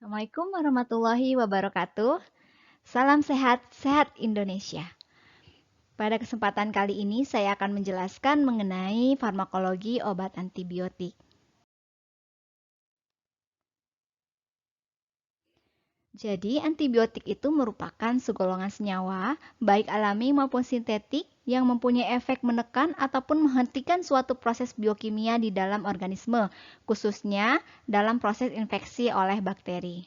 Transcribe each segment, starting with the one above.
Assalamualaikum warahmatullahi wabarakatuh. Salam sehat, sehat Indonesia. Pada kesempatan kali ini saya akan menjelaskan mengenai farmakologi obat antibiotik. Jadi, antibiotik itu merupakan segolongan senyawa, baik alami maupun sintetik, yang mempunyai efek menekan ataupun menghentikan suatu proses biokimia di dalam organisme, khususnya dalam proses infeksi oleh bakteri.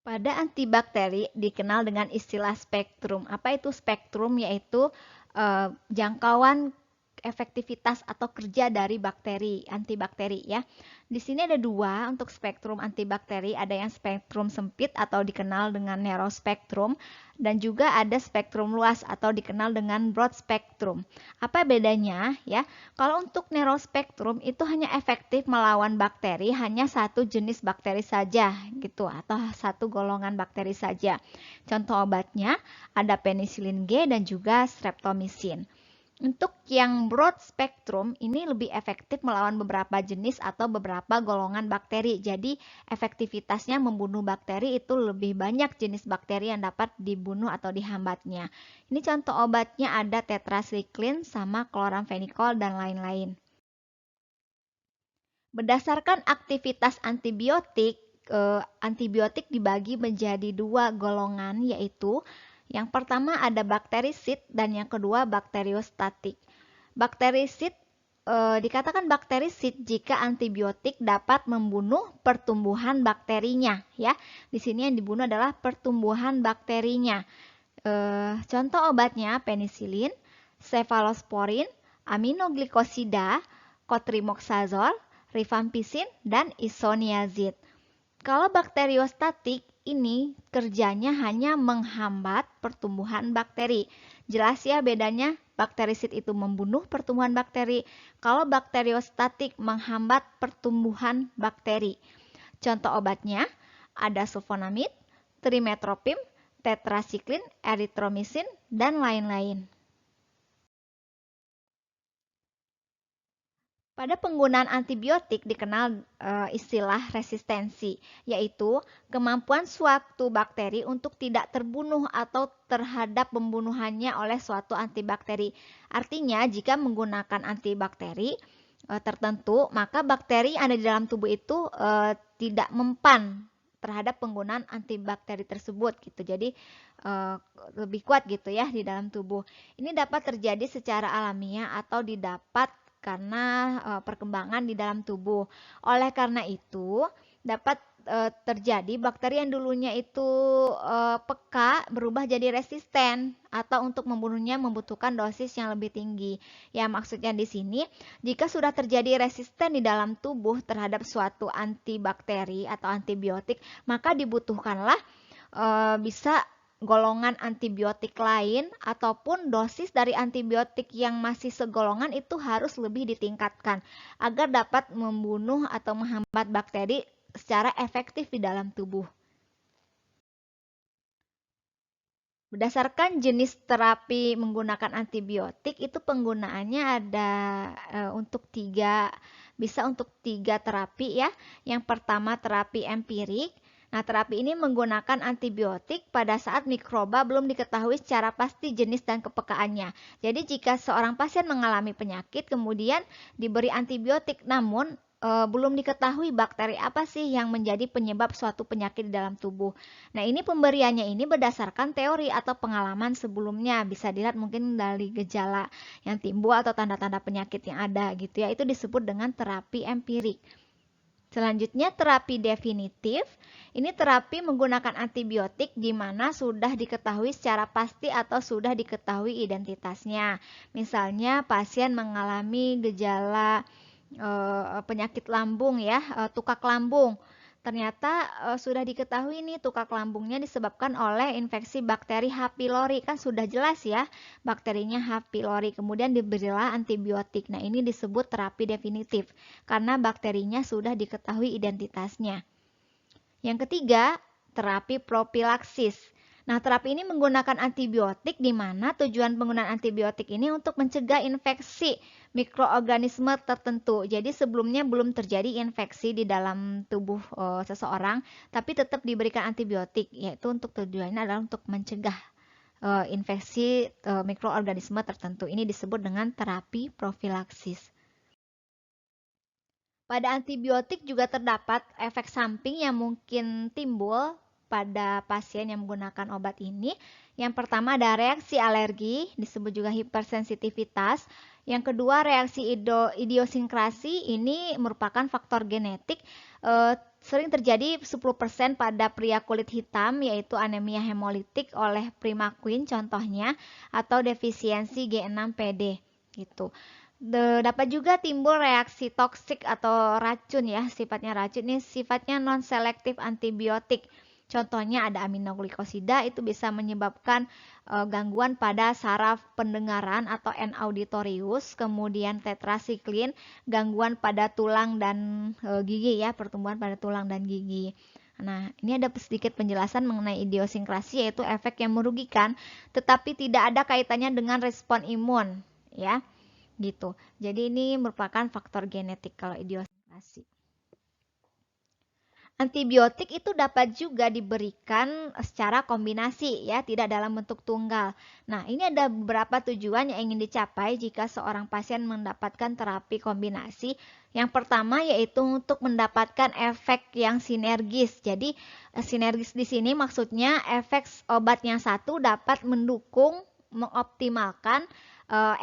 Pada antibakteri dikenal dengan istilah spektrum. Apa itu spektrum? Yaitu jangkauan efektivitas atau kerja dari bakteri, antibakteri ya. Di sini ada dua untuk spektrum antibakteri, ada yang spektrum sempit atau dikenal dengan narrow spektrum dan juga ada spektrum luas atau dikenal dengan broad spektrum. Apa bedanya ya? Kalau untuk narrow spektrum itu hanya efektif melawan bakteri hanya satu jenis bakteri saja gitu atau satu golongan bakteri saja. Contoh obatnya ada penisilin G dan juga streptomycin. Untuk yang broad spectrum ini lebih efektif melawan beberapa jenis atau beberapa golongan bakteri. Jadi efektivitasnya membunuh bakteri itu lebih banyak jenis bakteri yang dapat dibunuh atau dihambatnya. Ini contoh obatnya ada tetracycline sama chloramphenicol dan lain-lain. Berdasarkan aktivitas antibiotik, antibiotik dibagi menjadi dua golongan, yaitu yang pertama ada bakterisid dan yang kedua bakteriostatik. Bakterisid dikatakan bakterisid jika antibiotik dapat membunuh pertumbuhan bakterinya, ya. Di sini yang dibunuh adalah pertumbuhan bakterinya. Contoh obatnya penisilin, cefalosporin, aminoglikosida, cotrimoxazole, rifampicin, dan isoniazid. Kalau bakteriostatik ini kerjanya hanya menghambat pertumbuhan bakteri. Jelas ya bedanya, bakterisid itu membunuh pertumbuhan bakteri, kalau bakteriostatik menghambat pertumbuhan bakteri. Contoh obatnya ada sulfonamid, trimetoprim, tetracycline, erythromycin, dan lain-lain. Pada penggunaan antibiotik dikenal istilah resistensi, yaitu kemampuan suatu bakteri untuk tidak terbunuh atau terhadap pembunuhannya oleh suatu antibakteri. Artinya, jika menggunakan antibakteri tertentu, maka bakteri yang ada di dalam tubuh itu tidak mempan terhadap penggunaan antibakteri tersebut gitu. Jadi lebih kuat gitu ya di dalam tubuh. Ini dapat terjadi secara alamiah atau didapat karena perkembangan di dalam tubuh. Oleh karena itu, dapat terjadi bakteri yang dulunya itu peka berubah jadi resisten atau untuk membunuhnya membutuhkan dosis yang lebih tinggi. Ya, maksudnya di sini jika sudah terjadi resisten di dalam tubuh terhadap suatu antibakteri atau antibiotik, maka dibutuhkanlah bisa golongan antibiotik lain ataupun dosis dari antibiotik yang masih segolongan itu harus lebih ditingkatkan agar dapat membunuh atau menghambat bakteri secara efektif di dalam tubuh. Berdasarkan jenis terapi menggunakan antibiotik itu penggunaannya ada bisa untuk tiga terapi ya. Yang pertama terapi empirik. Nah, terapi ini menggunakan antibiotik pada saat mikroba belum diketahui secara pasti jenis dan kepekaannya. Jadi jika seorang pasien mengalami penyakit kemudian diberi antibiotik namun belum diketahui bakteri apa sih yang menjadi penyebab suatu penyakit di dalam tubuh. Nah, ini pemberiannya ini berdasarkan teori atau pengalaman sebelumnya. Bisa dilihat mungkin dari gejala yang timbul atau tanda-tanda penyakit yang ada gitu ya. Itu disebut dengan terapi empirik. Selanjutnya terapi definitif. Ini terapi menggunakan antibiotik di mana sudah diketahui secara pasti atau sudah diketahui identitasnya. Misalnya pasien mengalami gejala penyakit lambung ya, tukak lambung. Ternyata sudah diketahui nih tukak lambungnya disebabkan oleh infeksi bakteri H. pylori, kan sudah jelas ya bakterinya H. pylori. Kemudian diberilah antibiotik. Nah, ini disebut terapi definitif karena bakterinya sudah diketahui identitasnya. Yang ketiga, terapi propilaksis. Nah, terapi ini menggunakan antibiotik di mana tujuan penggunaan antibiotik ini untuk mencegah infeksi mikroorganisme tertentu. Jadi sebelumnya belum terjadi infeksi di dalam tubuh seseorang, tapi tetap diberikan antibiotik, yaitu untuk tujuannya adalah untuk mencegah infeksi mikroorganisme tertentu. Ini disebut dengan terapi profilaksis. Pada antibiotik juga terdapat efek samping yang mungkin timbul pada pasien yang menggunakan obat ini. Yang pertama ada reaksi alergi, disebut juga hipersensitivitas. Yang kedua reaksi idiosinkrasi, ini merupakan faktor genetik. Sering terjadi 10% pada pria kulit hitam, yaitu anemia hemolitik oleh primaquine contohnya, atau defisiensi G6PD gitu. Dapat juga timbul reaksi toksik atau racun ya, sifatnya racun ini sifatnya non-selektif antibiotik. Contohnya ada aminoglikosida, itu bisa menyebabkan gangguan pada saraf pendengaran atau N auditorius, kemudian tetrasiklin, gangguan pada tulang dan gigi ya, pertumbuhan pada tulang dan gigi. Nah, ini ada sedikit penjelasan mengenai idiosinkrasi, yaitu efek yang merugikan tetapi tidak ada kaitannya dengan respon imun ya. Gitu. Jadi ini merupakan faktor genetik kalau idiosinkrasi. Antibiotik itu dapat juga diberikan secara kombinasi ya, tidak dalam bentuk tunggal. Nah, ini ada beberapa tujuan yang ingin dicapai jika seorang pasien mendapatkan terapi kombinasi. Yang pertama yaitu untuk mendapatkan efek yang sinergis. Jadi, sinergis di sini maksudnya efek obat yang satu dapat mendukung, mengoptimalkan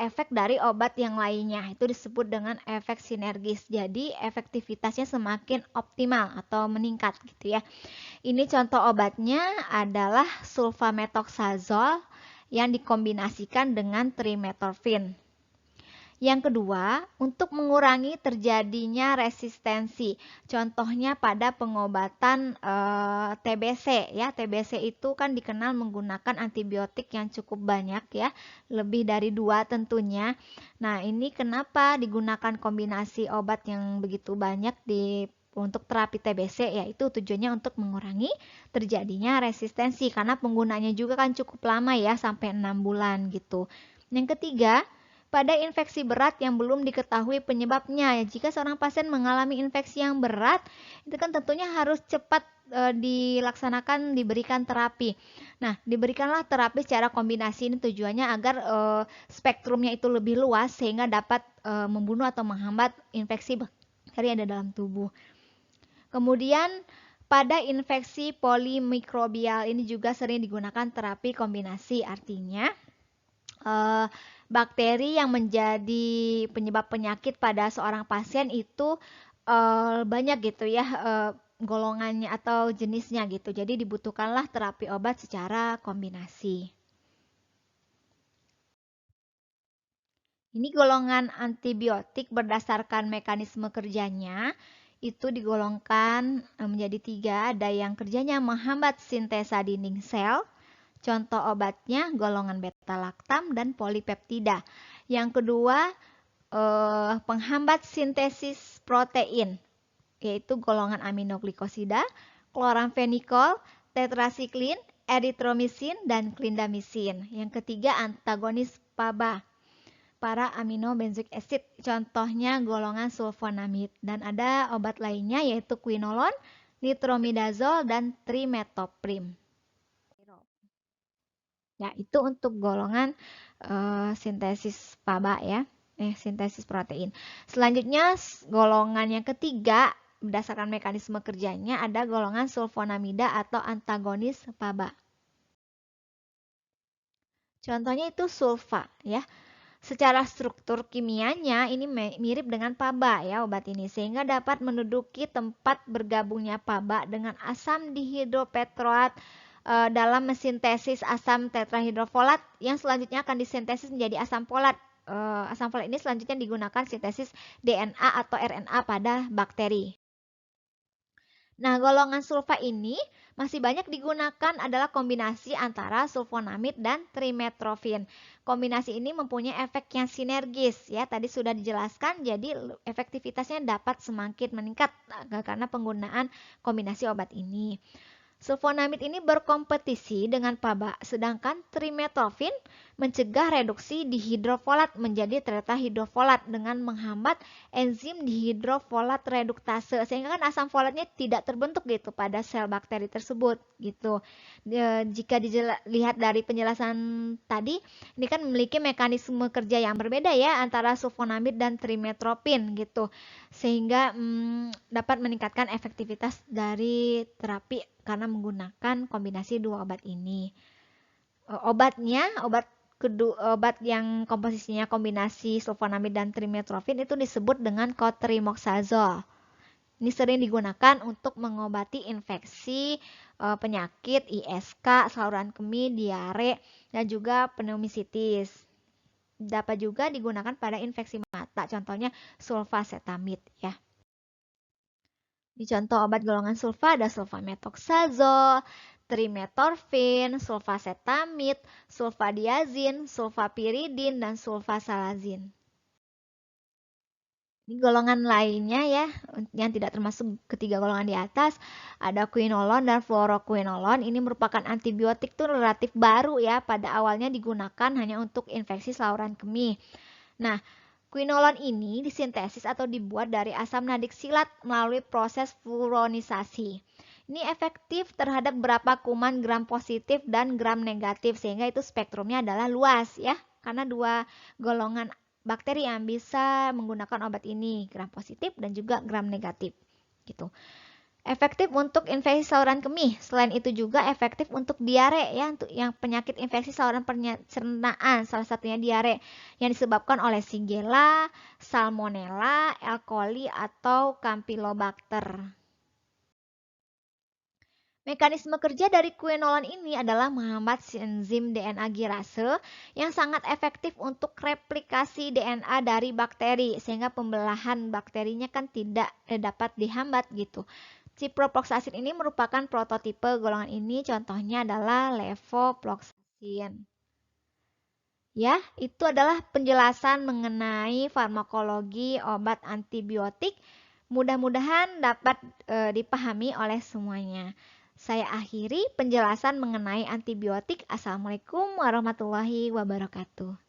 efek dari obat yang lainnya. Itu disebut dengan efek sinergis. Jadi efektivitasnya semakin optimal atau meningkat gitu ya. Ini contoh obatnya adalah sulfamethoxazole yang dikombinasikan dengan trimetoprim. Yang kedua, untuk mengurangi terjadinya resistensi. Contohnya pada pengobatan TBC ya. TBC itu kan dikenal menggunakan antibiotik yang cukup banyak ya, lebih dari 2 tentunya. Nah, ini kenapa digunakan kombinasi obat yang begitu banyak untuk terapi TBC, yaitu tujuannya untuk mengurangi terjadinya resistensi karena penggunanya juga kan cukup lama ya, sampai 6 bulan gitu. Yang ketiga, pada infeksi berat yang belum diketahui penyebabnya. Jika seorang pasien mengalami infeksi yang berat, itu kan tentunya harus cepat dilaksanakan, diberikan terapi. Nah, diberikanlah terapi secara kombinasi, ini tujuannya agar spektrumnya itu lebih luas sehingga dapat membunuh atau menghambat infeksi bakteri yang ada dalam tubuh. Kemudian pada infeksi polimikrobial ini juga sering digunakan terapi kombinasi, artinya bakteri yang menjadi penyebab penyakit pada seorang pasien itu banyak gitu ya, golongannya atau jenisnya gitu. Jadi dibutuhkanlah terapi obat secara kombinasi. Ini golongan antibiotik berdasarkan mekanisme kerjanya itu digolongkan menjadi 3. Ada yang kerjanya menghambat sintesa dinding sel. Contoh obatnya golongan beta-laktam dan polipeptida. Yang kedua, penghambat sintesis protein, yaitu golongan aminoglikosida, kloramfenikol, tetrasiklin, eritromisin, dan klindamisin. Yang ketiga, antagonis PABA, para aminobenzoic acid, contohnya golongan sulfonamid. Dan ada obat lainnya yaitu quinolone, nitromidazole, dan trimetoprim. Ya, itu untuk golongan sintesis PABA ya, sintesis protein. Selanjutnya golongan yang ketiga berdasarkan mekanisme kerjanya ada golongan sulfonamida atau antagonis PABA. Contohnya itu sulfa ya. Secara struktur kimianya ini mirip dengan PABA ya obat ini, sehingga dapat menduduki tempat bergabungnya PABA dengan asam dihidropetroat dalam mesintesis asam tetrahidrofolat yang selanjutnya akan disintesis menjadi asam folat. Asam folat ini selanjutnya digunakan sintesis DNA atau RNA pada bakteri. Nah, golongan sulfa ini masih banyak digunakan adalah kombinasi antara sulfonamid dan trimetoprim. Kombinasi ini mempunyai efek yang sinergis ya, tadi sudah dijelaskan, jadi efektivitasnya dapat semakin meningkat karena penggunaan kombinasi obat ini. Sulfonamid ini berkompetisi dengan PABA, sedangkan trimetofin mencegah reduksi dihidrofolat menjadi tetrahidrofolat dengan menghambat enzim dihidrofolat reduktase, sehingga kan asam folatnya tidak terbentuk gitu pada sel bakteri tersebut gitu. Jika dilihat dari penjelasan tadi, ini kan memiliki mekanisme kerja yang berbeda ya antara sulfonamid dan trimetopin gitu, sehingga dapat meningkatkan efektivitas dari terapi karena menggunakan kombinasi dua obat ini. Obat yang komposisinya kombinasi sulfonamid dan trimetopin itu disebut dengan cotrimoxazole. Ini sering digunakan untuk mengobati infeksi, penyakit ISK, saluran kemih, diare, dan juga pneumisitis. Dapat juga digunakan pada infeksi mata, contohnya sulfacetamid ya. Di contoh obat golongan sulfa ada sulfamethoxazole, trimetorfin, sulfacetamid, sulfadiazin, sulfapiridin, dan sulfasalazin. Ini golongan lainnya ya, yang tidak termasuk ketiga golongan di atas, ada quinolon dan fluoroquinolon. Ini merupakan antibiotik tuh relatif baru ya, pada awalnya digunakan hanya untuk infeksi saluran kemih. Nah, quinolon ini disintesis atau dibuat dari asam nadik silat melalui proses fluonisasi. Ini efektif terhadap berapa kuman gram positif dan gram negatif, sehingga itu spektrumnya adalah luas ya, karena dua golongan bakteri yang bisa menggunakan obat ini, gram positif dan juga gram negatif gitu. Efektif untuk infeksi saluran kemih. Selain itu juga efektif untuk diare ya, untuk yang penyakit infeksi saluran pencernaan, salah satunya diare yang disebabkan oleh Shigella, Salmonella, E. coli atau Campylobacter. Mekanisme kerja dari quinolon ini adalah menghambat enzim DNA girase yang sangat efektif untuk replikasi DNA dari bakteri, sehingga pembelahan bakterinya kan tidak dapat dihambat gitu. Ciprofloxacin ini merupakan prototipe golongan ini, contohnya adalah levofloxacin. Ya, itu adalah penjelasan mengenai farmakologi obat antibiotik. Mudah-mudahan dapat dipahami oleh semuanya. Saya akhiri penjelasan mengenai antibiotik. Assalamualaikum warahmatullahi wabarakatuh.